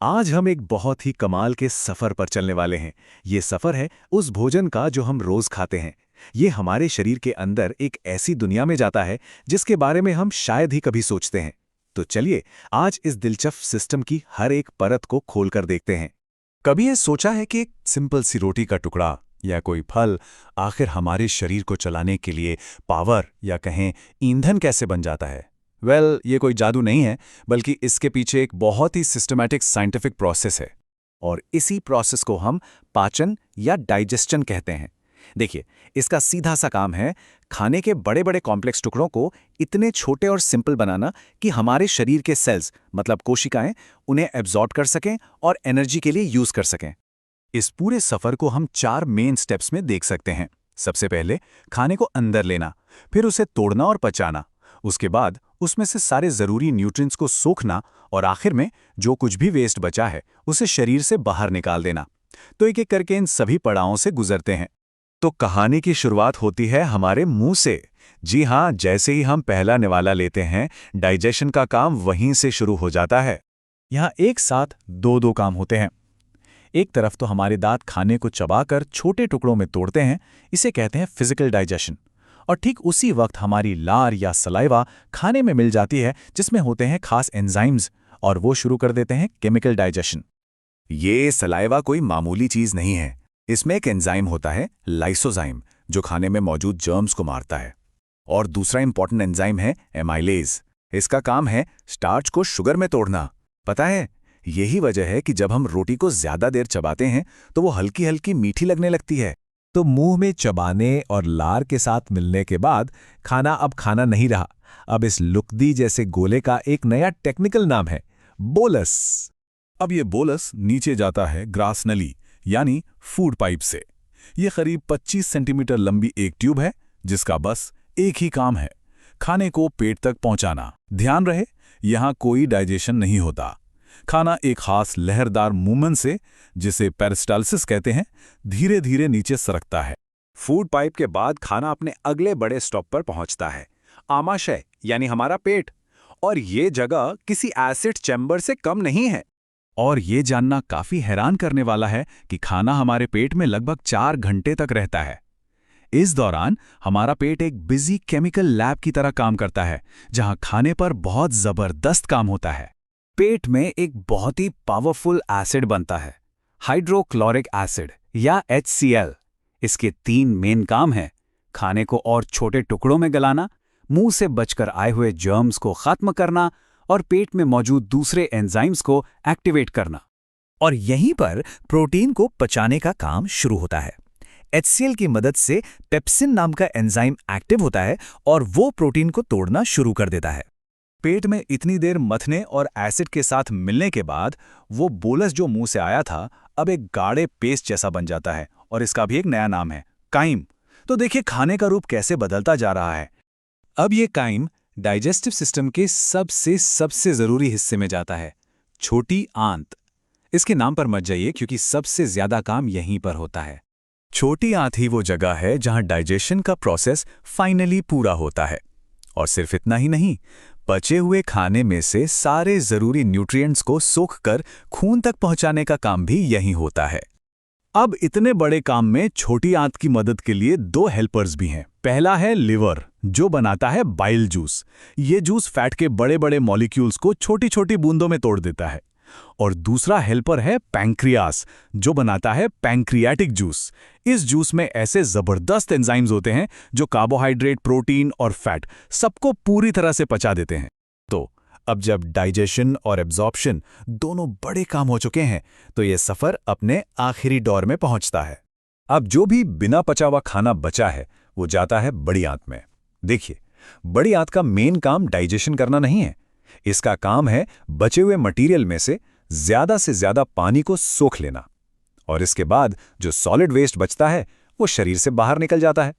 आज हम एक बहुत ही कमाल के सफर पर चलने वाले हैं। ये सफर है उस भोजन का जो हम रोज खाते हैं। ये हमारे शरीर के अंदर एक ऐसी दुनिया में जाता है जिसके बारे में हम शायद ही कभी सोचते हैं। तो चलिए आज इस दिलचस्प सिस्टम की हर एक परत को खोलकर देखते हैं। कभी ये सोचा है कि एक सिंपल सी रोटी का टुकड़ा या कोई फल आखिर हमारे शरीर को चलाने के लिए पावर या कहें ईंधन कैसे बन जाता है? ये कोई जादू नहीं है, बल्कि इसके पीछे एक बहुत ही सिस्टमैटिक साइंटिफिक प्रोसेस है। और इसी प्रोसेस को हम पाचन या डाइजेस्शन कहते हैं। देखिए, इसका सीधा सा काम है खाने के बड़े बड़े कॉम्प्लेक्स टुकड़ों को इतने छोटे और सिंपल बनाना कि हमारे शरीर के सेल्स मतलब कोशिकाएं उन्हें एब्जॉर्ब कर सकें और एनर्जी के लिए यूज कर सकें। इस पूरे सफर को हम 4 मेन स्टेप्स में देख सकते हैं। सबसे पहले खाने को अंदर लेना, फिर उसे तोड़ना और पचाना, उसके बाद उसमें से सारे जरूरी न्यूट्रिएंट्स को सोखना और आखिर में जो कुछ भी वेस्ट बचा है उसे शरीर से बाहर निकाल देना। तो एक एक करके इन सभी पड़ावों से गुजरते हैं। तो कहानी की शुरुआत होती है हमारे मुंह से। जी हाँ, जैसे ही हम पहला निवाला लेते हैं, डाइजेशन का काम वहीं से शुरू हो जाता है। यहाँ एक साथ दो काम होते हैं। एक तरफ तो हमारे दांत खाने को चबाकर छोटे टुकड़ों में तोड़ते हैं, इसे कहते हैं फिजिकल डाइजेशन। और ठीक उसी वक्त हमारी लार या सलाइवा खाने में मिल जाती है जिसमें होते हैं खास एंजाइम्स, और वो शुरू कर देते हैं केमिकल डाइजेशन। ये सलाइवा कोई मामूली चीज नहीं है। इसमें एक एंजाइम होता है लाइसोजाइम, जो खाने में मौजूद जर्म्स को मारता है। और दूसरा इंपॉर्टेंट एंजाइम है एमाइलेज। इसका काम है स्टार्च को शुगर में तोड़ना। पता है, यही वजह है कि जब हम रोटी को ज्यादा देर चबाते हैं तो वो हल्की हल्की मीठी लगने लगती है। तो मुंह में चबाने और लार के साथ मिलने के बाद खाना अब खाना नहीं रहा। अब इस लुकदी जैसे गोले का एक नया टेक्निकल नाम है बोलस। अब ये बोलस नीचे जाता है ग्रास नली यानी फूड पाइप से। ये करीब 25 सेंटीमीटर लंबी एक ट्यूब है जिसका बस एक ही काम है, खाने को पेट तक पहुंचाना। ध्यान रहे, यहां कोई डाइजेशन नहीं होता। खाना एक खास लहरदार मूवमेंट से, जिसे पेरिस्टाल्सिस कहते हैं, धीरे धीरे नीचे सरकता है। फूड पाइप के बाद खाना अपने अगले बड़े स्टॉप पर पहुंचता है, आमाशय यानी हमारा पेट। और ये जगह किसी एसिड चैम्बर से कम नहीं है। और ये जानना काफी हैरान करने वाला है कि खाना हमारे पेट में लगभग 4 घंटे तक रहता है। इस दौरान हमारा पेट एक बिजी केमिकल लैब की तरह काम करता है, जहां खाने पर बहुत जबरदस्त काम होता है। पेट में एक बहुत ही पावरफुल एसिड बनता है, हाइड्रोक्लोरिक एसिड या HCl। इसके 3 मेन काम हैं: खाने को और छोटे टुकड़ों में गलाना, मुंह से बचकर आए हुए जर्म्स को खत्म करना और पेट में मौजूद दूसरे एंजाइम्स को एक्टिवेट करना। और यहीं पर प्रोटीन को पचाने का काम शुरू होता है। HCl की मदद से पेप्सिन नाम का एंजाइम एक्टिव होता है और वो प्रोटीन को तोड़ना शुरू कर देता है। पेट में इतनी देर मथने और एसिड के साथ मिलने के बाद वो बोलस जो मुंह से आया था अब एक गाढ़े पेस्ट जैसा बन जाता है, और इसका भी एक नया नाम है काइम। तो देखिए खाने का रूप कैसे बदलता जा रहा है। अब ये काइम डाइजेस्टिव सिस्टम के सबसे जरूरी हिस्से में जाता है, छोटी आंत। इसके नाम पर मत जाइए क्योंकि सबसे ज्यादा काम यहीं पर होता है। छोटी आंत ही वो जगह है जहां डाइजेशन का प्रोसेस फाइनली पूरा होता है। और सिर्फ इतना ही नहीं, बचे हुए खाने में से सारे जरूरी न्यूट्रिएंट्स को सोखकर खून तक पहुंचाने का काम भी यहीं होता है। अब इतने बड़े काम में छोटी आंत की मदद के लिए 2 हेल्पर्स भी हैं। पहला है लिवर, जो बनाता है बाइल जूस। ये जूस फैट के बड़े बड़े मॉलिक्यूल्स को छोटी छोटी बूंदों में तोड़ देता है। और दूसरा हेल्पर है पैंक्रियास, जो बनाता है पैंक्रियाटिक जूस। इस जूस में ऐसे जबरदस्त एंजाइम्स होते हैं जो कार्बोहाइड्रेट, प्रोटीन और फैट सबको पूरी तरह से पचा देते हैं। तो अब जब डाइजेशन और एब्जॉर्प्शन दोनों बड़े काम हो चुके हैं, तो ये सफर अपने आखिरी दौर में पहुंचता है। अब जो भी बिना पचा हुआ खाना बचा है वो जाता है बड़ी आंत में। देखिए, बड़ी आंत का मेन काम डाइजेशन करना नहीं है। इसका काम है बचे हुए मटेरियल में से ज्यादा पानी को सोख लेना, और इसके बाद जो सॉलिड वेस्ट बचता है वो शरीर से बाहर निकल जाता है।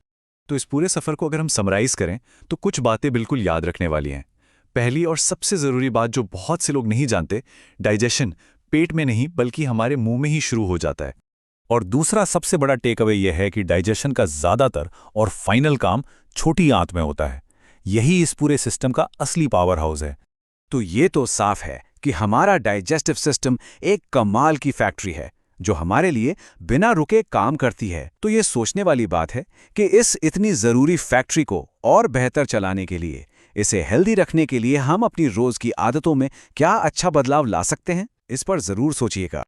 तो इस पूरे सफर को अगर हम समराइज करें तो कुछ बातें बिल्कुल याद रखने वाली हैं। पहली और सबसे जरूरी बात जो बहुत से लोग नहीं जानते, डाइजेशन पेट में नहीं बल्कि हमारे मुंह में ही शुरू हो जाता है। और दूसरा सबसे बड़ा टेक अवे यह है कि डाइजेशन का ज्यादातर और फाइनल काम छोटी आंत में होता है। यही इस पूरे सिस्टम का असली पावर हाउस है। तो ये तो साफ है कि हमारा डाइजेस्टिव सिस्टम एक कमाल की फैक्ट्री है जो हमारे लिए बिना रुके काम करती है। तो ये सोचने वाली बात है कि इस इतनी ज़रूरी फैक्ट्री को और बेहतर चलाने के लिए, इसे हेल्दी रखने के लिए हम अपनी रोज़ की आदतों में क्या अच्छा बदलाव ला सकते हैं, इस पर ज़रूर सोचिएगा।